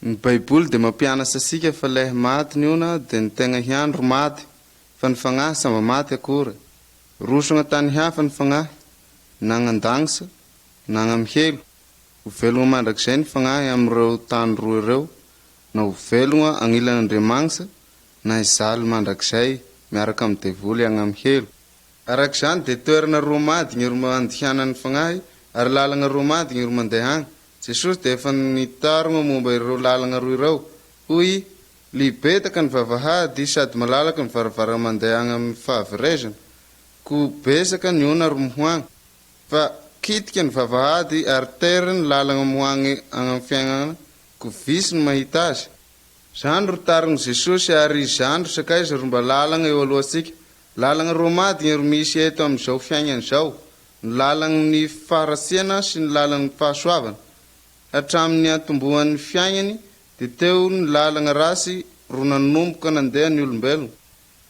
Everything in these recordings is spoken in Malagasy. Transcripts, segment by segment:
Ny Baiboly dia mampianatra asika fa ilay maty ny ona dia ny tegna hiandro maty, fa ny fagnahy samba maty akory. Rosona tany hafa ny fagnahy, na gn'andagnisa, na gn'amihelo. Ho velogna mandrakizay ny fagnahy amin'ireo tany roa ireo, na ho velogna agnilan'Andriamanitra, na izaly mandrakizay miaraka amin'ny devoly agny amihelo. Arak'izany dia toerana roa mady gny ro mandihanan'ny fagnahy, ary lalagna roa mady gny ro mandeha agny. Jesosy dia efa nitarogna momba ireo lalagna roa ireo. Hoy, libetaka ny vavahady sady malalaka ny varavara mandeha agny amin'ny fahavirezana. Ko besaka ny ona ro mohoagny. Fa kitika ny vavahady ary tery ny lalagna mohoagny agny amin'ny fiainana, ko visy ny mahita azy. Zany ro tarogny Jesosy ary zany ro sakaiza ro mba lalagna eo alohantsika. Lalagna roa mady gny ro misy eto amin'izao fiainana izao. Ny lalagny faharatsiana sy ny lalagny fahasoavana. Hatramin'ny atombohan'ny fiainany dia teo ny lalagna rasy ro nanomboka nandeha ny olombelona.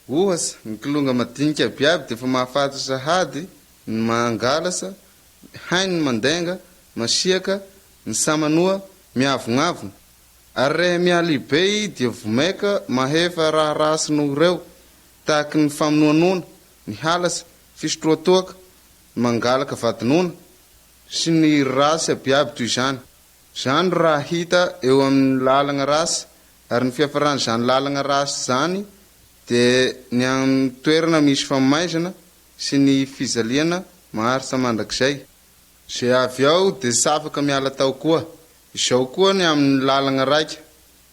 Ohatra, ny kilonga madinika biaby dia efa mahafantatra sahady, ny mangalasa, hainy ny mandenga, masiaka, ny samanoa, miavognavona. Ary rehe mialibe i dia vomeka mahefa raha rasy no ireo, tahaky ny famonoanona, ny halasa, fisotroatoaka, mangalaka vadinona, sy ny rasy abiaby toy izany. Zany raha hita eo amin'ny lalagna rasy, ary ny fiafaran'izany lalagna rasy zany dia ny amin'ny toerana misy famaizana sy ny fizaliana maharitra mandrakizay. Zay avy ao dia safaka miala tao koa. Izao koa ny amin'ny lalagna raika,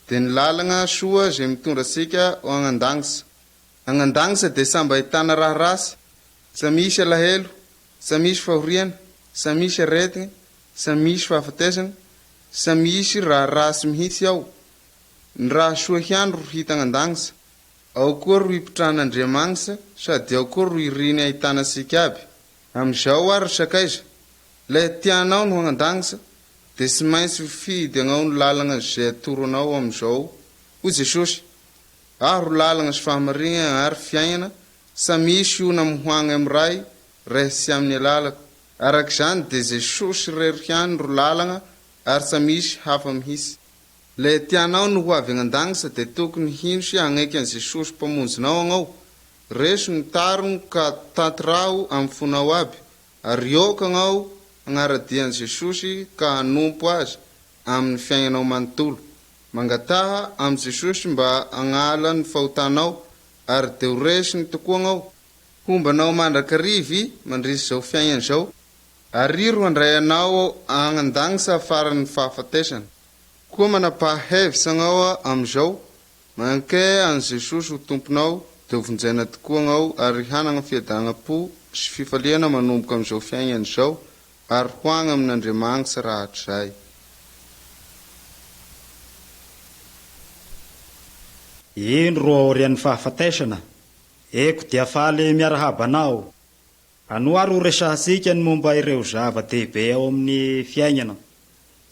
dia ny lalagna soa zay mitondra sika ho agnandagnisa. Agnandagnisa dia samba ahitana raha rasy, sa misy alahelo, sa misy fahoriana, sa misy aretigna, sa misy fahafatesana, sa misy raha rasy mihitsy ao. Ny raha soa hiandro ro hita agnandagnisa. Ao koa ro ipitran'Andriamanitra, sady ao koa ro iriny ahitana sika aby. Amin'izao ary sakaiza, ilay tianao no agnandagnisa, dia tsy maintsy fidy agnao ny lalagna zay atoronao amin'izao. Hoy Jesosy, aho ro lalagna sy fahamarina ary fiainana, sa misy ona mohoagny amin'ny ray, rehe sy amin'ny alalako. Arak'izany dia Jesosy rerihiany ro lalagna, ary sa misy hafa mihitsy. Le tianao no ho avy agnandagnisa dia tokony hino sy hagnaiky an' Jesosy mpamonjinao agnao. Reso ny tarony ka tanterao amin'ny fonao aby, ary ioka agnao agnaradian'i Jesosy ka hanompo azy amin'ny fiainanao manontolo. Mangataha amin'i Jesosy mba agnala ny fahotanao, ary dia ho resiny tokoa agnao. Hombanao mandrakarivy mandrisy izao fiainana izao, ary ro handray anao agnandagnisa afaran'ny fahafatesana. Koa manapahevitra agnao amin'izao, manke an' Jesosy ho tomponao, dia ho vonjaina tokoa agnao ary hanana fiadanam-po sy fifaliana manomboka amin'izao fiainana izao, ary hoagny amin'Andriamanitra raha hatrizay. Ino ro aorian'ny fahafatesana? Eko dia faly miarahabanao. Anoary ho resahatsika ny momba ireo zava-dehibe ao amin'ny fiainana.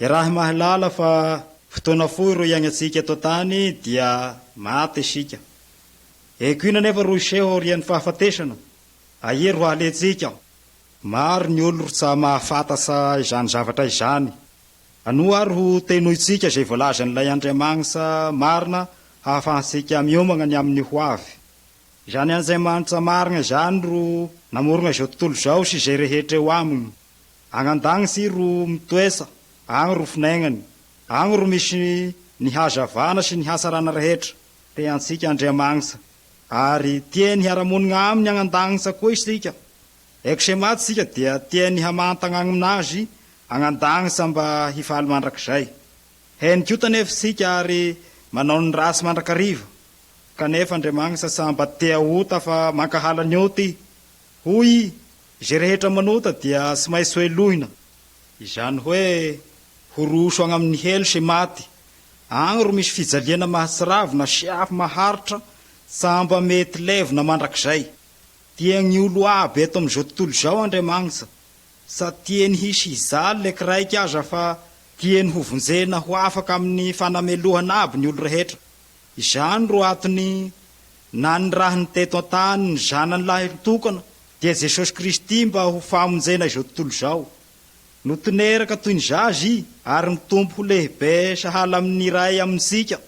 Raha mahalala fa fotoana fohy ro iaignatsika eto tany dia maty isika. Eko ina nefa ro iseho aorian'ny fahafatesana. Aia ro ahaletsika? Maro ny olo ro tsy mahafantasa izany zavatra izany. Anoary ho tenoitsika izay voalaza n'ilay Andriamanitra marina hahafahantsika miomagna ny amin'ny ho avy. Izany Andriamanitra marina izany ro namorona izao tontolo izao sy izay rehetra eo aminy. Agnandagnisa ro mitoesa, agny ro finaignany, agny ro misy ny hazavana sy ny hasarana rehetra teantsika Andriamanitra. Ary tiany hiaramonina aminy agnandagnisa koa isika. Eko se maty sika dia tiany hamantana aminazy agnandagnisa mba hifaly mandrakizay. Henikota nefa sika ary manao ny rasy mandrakariva, kanefa Andriamanitra samba tea ota fa mankahala ny oty. Hoy, izay rehetra manota dia tsy maintsy hoelohina. Izany hoe horoso agny amin'ny helo sy maty. Agny ro misy fijaliana mahatsiravina sy afo maharitra, samba mety levona mandrakizay. Tiany olo aby eto amin'izao tontolo izao Andriamanitra, sa tiany hisy izaly le kiraiky aza fa tiany ho vonjena ho afaka amin'ny fanamelohana aby ny olo rehetra. Izany ro atony na ny raha ny teto an-tany ny zanany lahy tokana dia Jesosy Kristy mba ho famonjena izao tontolo izao. no toneraka toy ny zazy ary mitompo ho lehibe sahala amin'ny ray amintsika.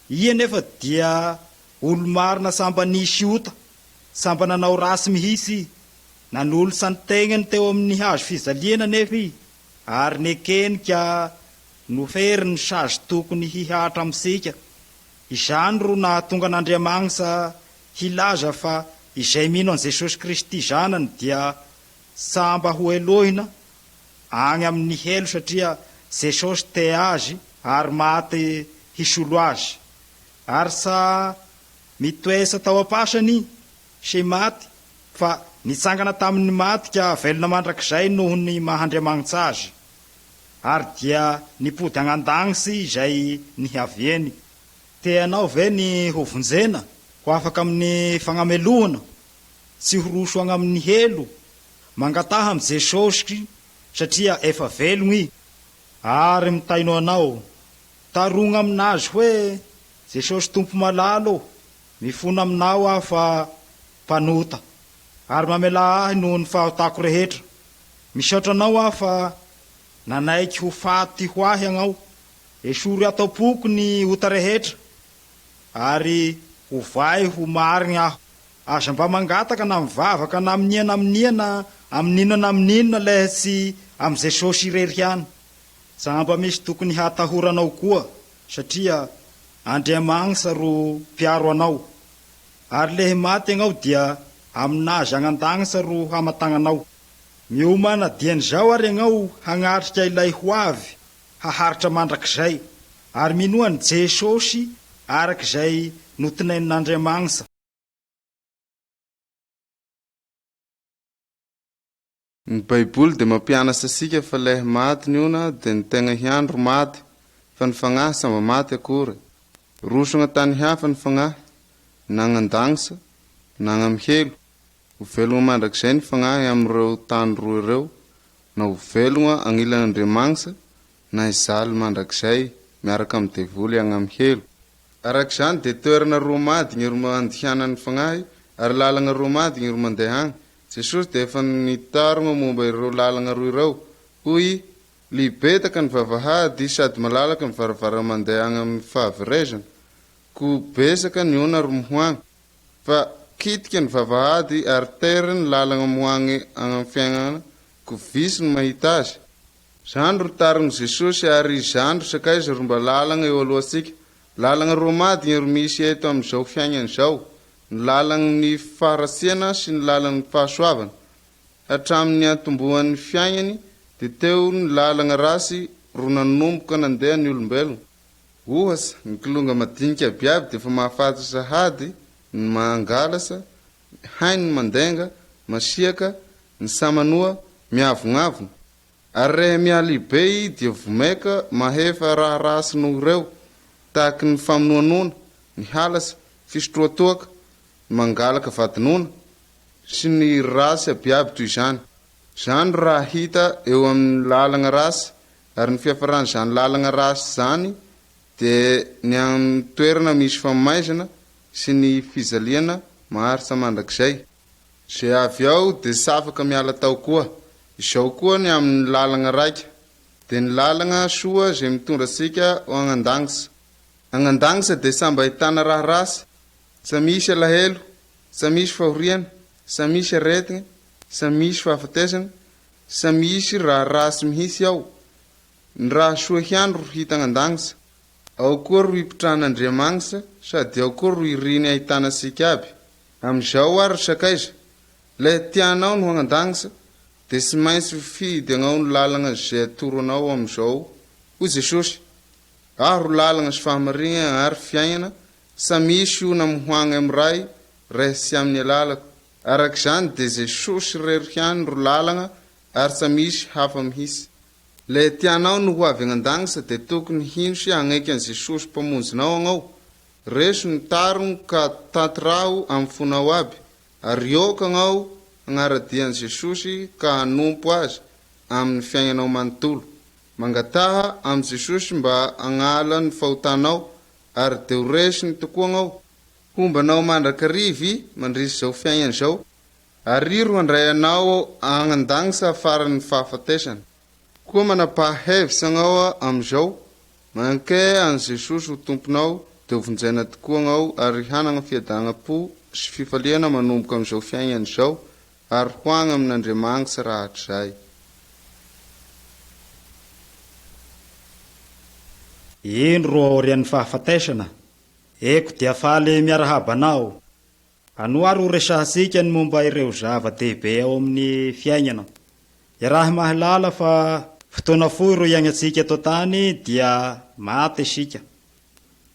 Ia nefa dia olo marina samba nisy ota, samba nanao rasy mihitsy, nanolo santegnany teo amin'ny hazo fizaliana nefa ary nekenika nofery ny sazy tokony hihatra amintsika. Izany ro nahatonga n'Andriamanitra hilaza fa izay mino an Jesosy Kristy zanany dia samba ho elohina agny amin'ny helo satria Jesosy te azy ary maty hisolo azy. Ary sa mitoesa tao am-pasany sy maty fa nitsangana tamin'ny maty ka velona mandrakizay noho ny mahandriamanitra azy. Ary dia nipody agnandagnitsy izay nihavieny. Teanao ve ny hovonjena ho afaka amin'ny fagnamelohana, tsy ho roso agny amin'ny helo, mangataha am Jesosy satria efa velogny i. Ary mitaino anao, tarogna aminazy hoe Jesosy tompo malalo, mifona aminao aho fa mpanota, ary mamela ahy noho ny fahotako rehetra. Misaotra anao aho fa nanaiky ho faty ho ahy agnao, esory atao-poko ny ota rehetra, ary ho vai ho marigny aho. Aza mba mangataka na mivavaka na amin'inona amin'inona leh tsy am Jesosy irery hany. Samba misy tokony hatahoranao koa satria Andriamanitra ro mpiaro anao. Ary lehy maty agnao dia aminazy agnandagnitra ro hamatagnanao. Miomana dian'izao ary agnao hagnatrika ilay ho avy haharitra mandrakizay, ary minoany Jesosy arak'izay notenenin'Andriamanitra. Ny Baiboly dia mampianatra asika fa lay maty ny ona dia ny tegna hiandro maty, fa ny fagnahy samba maty akory. Rosogna tany hafa ny fagnahy, na agnandagnitra na agnamihelo. Ho velogna mandrakizay ny fagnahy amin'ireo tany roa ireo, na ho velogna agnilan'Andriamanitra na izaly mandrakizay miaraka amin'ny devoly agnamihelo. Arak'izany dia toerana roa mady ny ro mandihanan'ny fagnahy, ary lalagna roa mady ny ro mandeha agny. Jesosy dia efa nitarogna momba ireo lalagna roa ireo, hoy libetaka ny vavahady sady malalaka ny varavara mandeha agny amin'ny fahavirezana, ko besaka ny ona ro mohoagny, fa kitika ny vavahady ary tery ny lalagna mohoagny agny amin'ny fiainana, ko visy ny mahita azy. Zany ro tarogny Jesosy ary izany ro sakaiza ro mba lalagna eo alohantsika. Lalagna roa mady ny ro misy eto amin'izao fiainana izao, ny lalagny faharatsiana sy ny lalagny fahasoavana. Hatramin'ny atombohan'ny fiainany dia teo ny lalagna rasy ro nanomboka nandeha ny olombelona. Ohatra, ny kilonga madinika biaby dia efa mahafantatra sahady, ny mangalasa, hainy ny mandenga, masiaka, ny samanoa, miavonavona. Ary rehe mialibe i dia vomeka mahefa raha rasy noho ireo, tahaky ny famonoanona, ny halasa, fisotroatoaka, mangalaka vatinona, sy ny rasy abiaby toy izany. Zany raha hita eo amin'ny lalagna rasy, ary ny fiafaran'izany lalagna rasy zany dia ny amin'ny toerana misy famaizana sy ny fizaliana maharitra mandrakizay. Zay avy ao dia safaka miala tao koa. Izao koa ny amin'ny lalagna raika, dia ny lalagna soa zay mitondra sika ho agnandagnitra. Agnandagnitra dia samba ahitana raha rasy, sa misy alahelo, sa misy fahoriana, sa misy aretigna, sa misy fahafatesana, sa misy raha rasy mihitsy ao. Ny raha soa hiandro ro hita agnandagnitra. Ao koa ro ipitran'Andriamanitra, sady ao koa ro iriny ahitana sika aby. Amin'izao ary sakaiza, le tianao no agnandagnitra, dia tsy maintsy fidy agnao ny lalagna zay atoro anao amin'izao. Hoy Jesosy, aho ro lalagna sy fahamarina ary fiainana, sa misy ona mohoagny amin'ny ray, resy amin'ny alalako. Arak'izany dia Jesosy rery ihany ro lalagna ary sa misy hafa mihitsy. Le tianao no ho avy agnandagnitra dia tokony hino sy hagnaiky an Jesosy mpamonjinao agnao. Reso ny tarony ka tanterao amin'ny fonao aby, ary ioka agnao agnaradian'i Jesosy ka hanompo azy amin'ny fiainanao manontolo. Mangataha amin'i Jesosy mba agnala ny fahotanao, ary dia ho resiny tokoa agnao. Hombanao mandrakariva mandrisy izao fiainana izao, ary ro handray anao agnandagnitra afaran'ny fahafatesana. koa manapahevitsy agnao am'izao manke an Jesosy ho tomponao dia ho vonjaina tokoa agnao ary hanana fiadanam-po sy fifaliana manomboka am'izao fiainana izao ary hoagna amin'Andriamanitra rahatrizay. Ino ro aorian'ny fahafatesana? Eko dia faly miarahabanao. Anoary ho resahasika ny momba ireo zava-dehibe ao amin'ny fiainana. Iaraha mahalala fa fotoana fohy ro iaignatsika eto tany dia maty isika.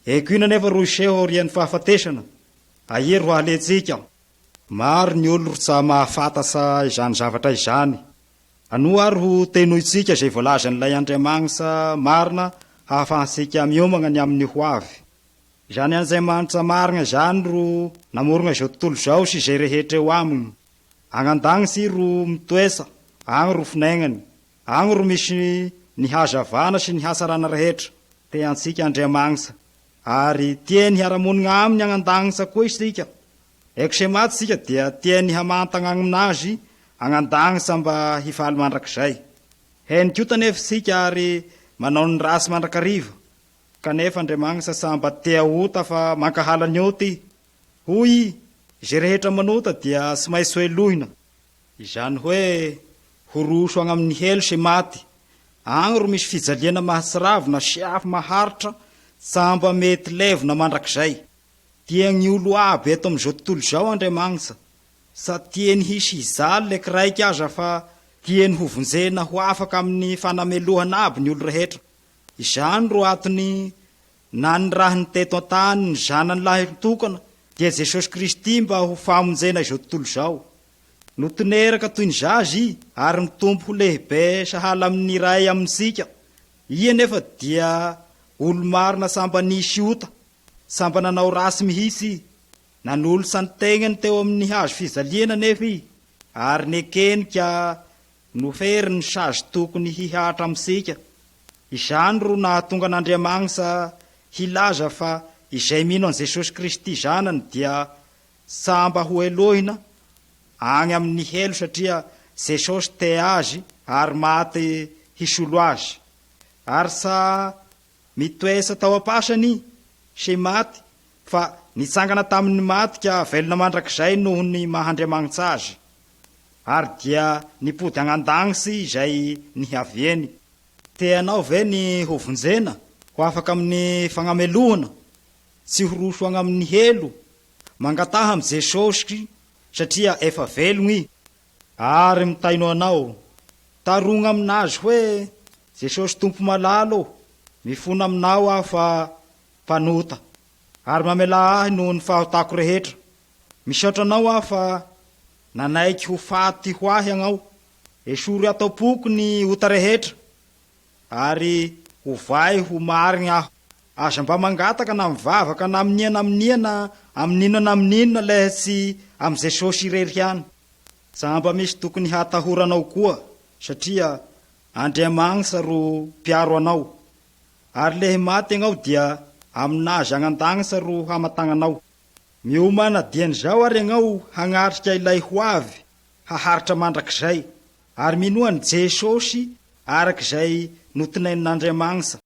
Eko ina nefa ro iseho aorian'ny fahafatesana. Aia ro halentsika? Maro ny olo sa mahafantasa izany zavatra izany. Anoary ho tenoitsika izay voalazan'ilay Andriamanitra marina hahafahantsika miomagna ny amin'ny ho avy. Izany an'izay manitra marina izany ro namorona izao tontolo izao sy izay rehetra eo aminy. Agnandagny si ro mitoesa, agny ro finaignany, agny ro misy ny hazavana sy ny hasarana rehetra te antsika Andriamanitra. Ary tiany hiaramonina aminy agnandagnisa koa isika. Eko se maty sika dia tiany hamantana aminazy agnandagnisa mba hifaly mandrakizay. Heny kota nefa sika ary manao ny rasy mandrakariva. Kanefa Andriamanitra samba tea ota fa mankahala ny oty. Hoy, izay rehetra manota dia sy maintsy hoelohina. Izany hoe horoso agny amin'ny helo sy maty. Agny ro misy fijaliana mahasiravina sy afo maharitra samba mety levona mandrakizay. Tiany olo aby eto am'izao tontolo izao Andriamanitra. Sa tiany hisy hizaly le kiraiky aza fa tiany ho vonjena ho afaka amin'ny fanamelohana aby ny olo rehetra. Izany ro atony na ny raha ny teto an-tany ny zanany lahy tokana dia Jesosy Kristy mba ho famonjena izao tontolo izao. Notoneraka toy ny zazy ary mitompo ho lehibe sahala amin'ny ray amintsika. Ia nefa dia olo marina samba nisy ota, samba nanao rasy mihitsy, nanolo santegnany teo amin'ny hazo fizaliana nefa i, ary nekenika nofery ny sazy tokony hihatra amintsika. Izany ro nahatonga an'Andriamanitra hilaza fa izay mino an Jesosy Kristy zanany dia samba ho elohina agny amin'ny helo satria Jesosy te azy ary maty hisolo azy. Ary sa mitoesa tao am-pasany sy maty fa nitsangana tamin'ny maty ka velona mandrakizay noho ny mahandriamanitra azy. Ary dia nipody agnandagnitsy izay nihavieny. Teanao ve ny ho vonjena ho afaka amin'ny fagnamelohana, tsy ho roso agny amin'ny helo, mangataha amin'i Jesosy satria efa velogny i. Ary mitaino anao, tarogna aminazy hoe Jesosy tompo malalo, mifona aminao aho fa mpanota, ary mamela ahy noho ny fahotako rehetra. Misaotra anao aho fa nanaiky ho faty ho ahy agnao, esory atao poko ny ota rehetra, ary ho vai ho marigna aho. Aza mba mangataka na mivavaka na aminina amininona lehitsy am' Jesosy irery hany. Samba misy tokony hatahoranao koa satria Andriamanitra ro mpiaro anao. Ary lehy maty agnao dia aminazy agnandagnitra ro hamatagnanao. Miomana dian'izao ary agnao hagnatrika ilay ho avy haharitra mandrakizay, ary minoany Jesosy arak'izay notenain'Andriamanitra.